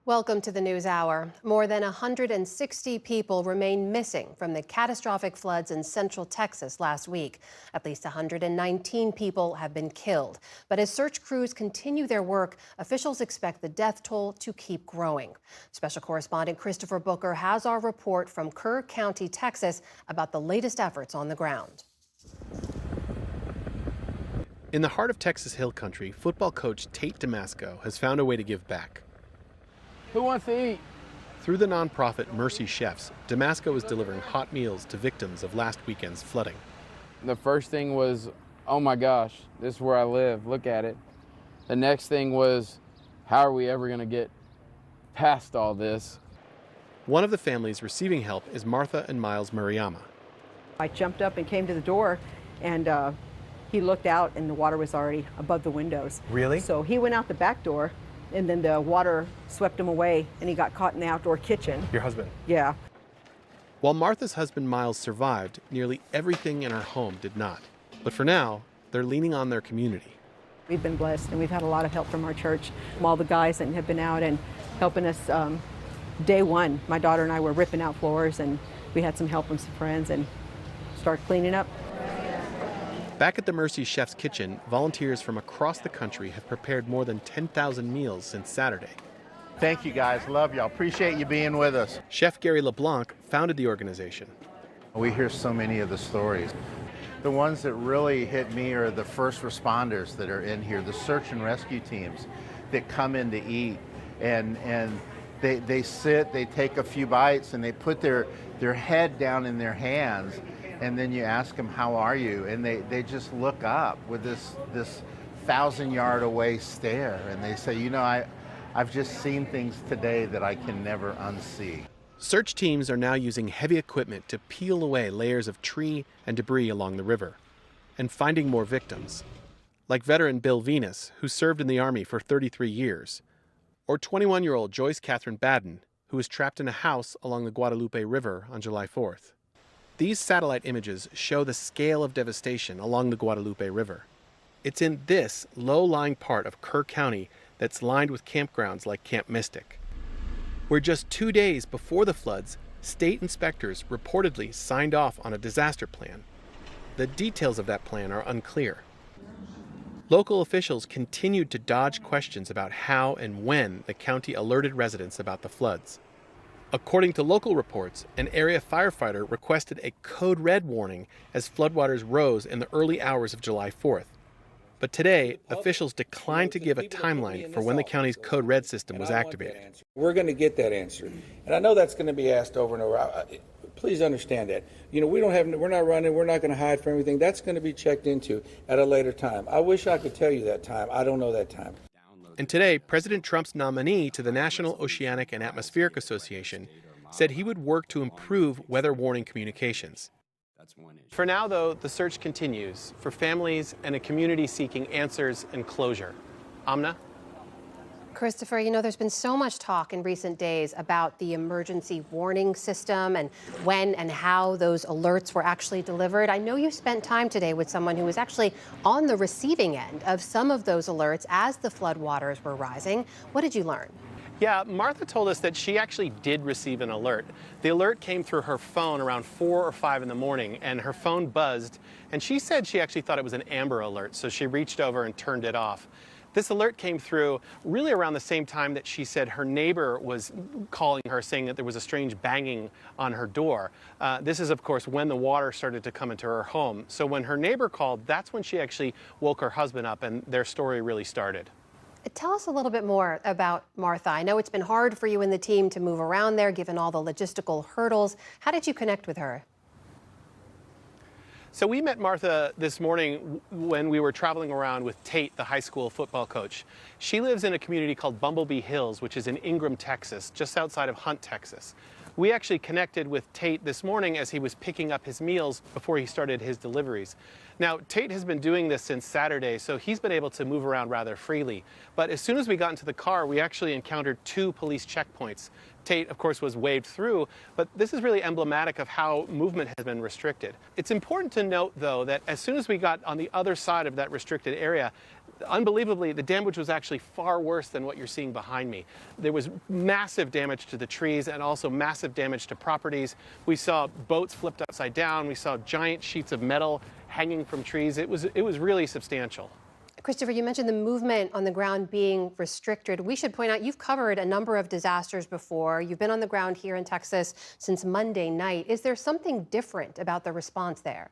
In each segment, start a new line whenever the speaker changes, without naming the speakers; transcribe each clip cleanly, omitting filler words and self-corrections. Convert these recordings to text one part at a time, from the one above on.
Welcome to the News Hour. More than 160 people remain missing from the catastrophic floods in central Texas last week. At least 119 people have been killed. But as search crews continue their work, officials expect the death toll to keep growing. Special correspondent Christopher Booker has our report from Kerr County, Texas, about the latest efforts on the ground.
In the heart of Texas Hill Country, football coach Tate Damasco has found a way to give back.
Who wants to eat?
Through the nonprofit Mercy Chefs, Damasco is delivering hot meals to victims of last weekend's flooding.
The first thing was, oh my gosh, this is where I live, look at it. The next thing was, how are we ever gonna get past all this?
One of the families receiving help is Martha and Miles Murayama.
I jumped up and came to the door, and he looked out and the water was already above the windows.
Really?
So he went out the back door, and then the water swept him away and he got caught in the outdoor kitchen.
Your husband?
Yeah.
While Martha's husband Miles survived, nearly everything in her home did not. But for now, they're leaning on their community.
We've been blessed and we've had a lot of help from our church. All the guys that have been out and helping us. Day one, my daughter and I were ripping out floors, and we had some help from some friends and started cleaning up.
Back at the Mercy Chef's kitchen, volunteers from across the country have prepared more than 10,000 meals since Saturday.
Thank you guys, love y'all, appreciate you being with us.
Chef Gary LeBlanc founded the organization.
We hear so many of the stories. The ones that really hit me are the first responders that are in here, the search and rescue teams that come in to eat, and they sit, they take a few bites, and they put their head down in their hands. And then you ask them, how are you? And they just look up with this 1,000-yard away stare. And they say, you know, I've just seen things today that I can never unsee.
Search teams are now using heavy equipment to peel away layers of tree and debris along the river and finding more victims, like veteran Bill Venus, who served in the Army for 33 years, or 21-year-old Joyce Catherine Baden, who was trapped in a house along the Guadalupe River on July 4th. These satellite images show the scale of devastation along the Guadalupe River. It's in this low-lying part of Kerr County that's lined with campgrounds like Camp Mystic, where just 2 days before the floods, state inspectors reportedly signed off on a disaster plan. The details of that plan are unclear. Local officials continued to dodge questions about how and when the county alerted residents about the floods. According to local reports, an area firefighter requested a code red warning as floodwaters rose in the early hours of July 4th. But today, officials declined to give a timeline for when the county's code red system was activated.
We're going to get that answer. And I know that's going to be asked over and over. Please understand that. You know, we're not running, we're not going to hide from everything. That's going to be checked into at a later time. I wish I could tell you that time. I don't know that time.
And today, President Trump's nominee to the National Oceanic and Atmospheric Association said he would work to improve weather warning communications. For now, though, the search continues for families and a community seeking answers and closure. Amna?
Christopher, you know, there's been so much talk in recent days about the emergency warning system and when and how those alerts were actually delivered. I know you spent time today with someone who was actually on the receiving end of some of those alerts as the floodwaters were rising. What did you learn?
Yeah, Martha told us that she actually did receive an alert. The alert came through her phone around 4 or 5 in the morning, and her phone buzzed, and she said she actually thought it was an Amber Alert, so she reached over and turned it off. This alert came through really around the same time that she said her neighbor was calling her saying that there was a strange banging on her door. This is, of course, when the water started to come into her home. So when her neighbor called, that's when she actually woke her husband up and their story really started.
Tell us a little bit more about Martha. I know it's been hard for you and the team to move around there given all the logistical hurdles. How did you connect with her?
So we met Martha this morning when we were traveling around with Tate, the high school football coach. She lives in a community called Bumblebee Hills, which is in Ingram, Texas, just outside of Hunt, Texas. We actually connected with Tate this morning as he was picking up his meals before he started his deliveries. Now, Tate has been doing this since Saturday, so he's been able to move around rather freely. But as soon as we got into the car, we actually encountered 2 police checkpoints. Tate, of course, was waved through, but this is really emblematic of how movement has been restricted. It's important to note, though, that as soon as we got on the other side of that restricted area, Unbelievably, the damage was actually far worse than what you're seeing behind me. There was massive damage to the trees and also massive damage to properties. We saw boats flipped upside down. We saw giant sheets of metal hanging from trees. It was really substantial.
Christopher, you mentioned the movement on the ground being restricted. We should point out you've covered a number of disasters before. You've been on the ground here in Texas since Monday night. Is there something different about the response there?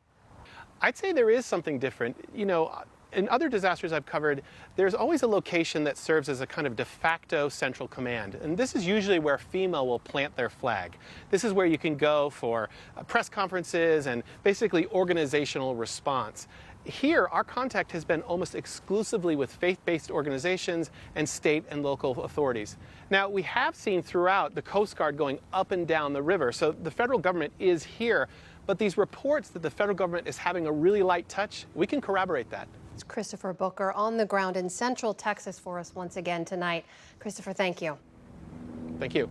I'd say there is something different. You know, in other disasters I've covered, there's always a location that serves as a kind of de facto central command. And this is usually where FEMA will plant their flag. This is where you can go for press conferences and basically organizational response. Here, our contact has been almost exclusively with faith-based organizations and state and local authorities. Now, we have seen throughout the Coast Guard going up and down the river, so the federal government is here. But these reports that the federal government is having a really light touch, we can corroborate that.
It's Christopher Booker on the ground in Central Texas for us once again tonight. Christopher, thank you.
Thank you.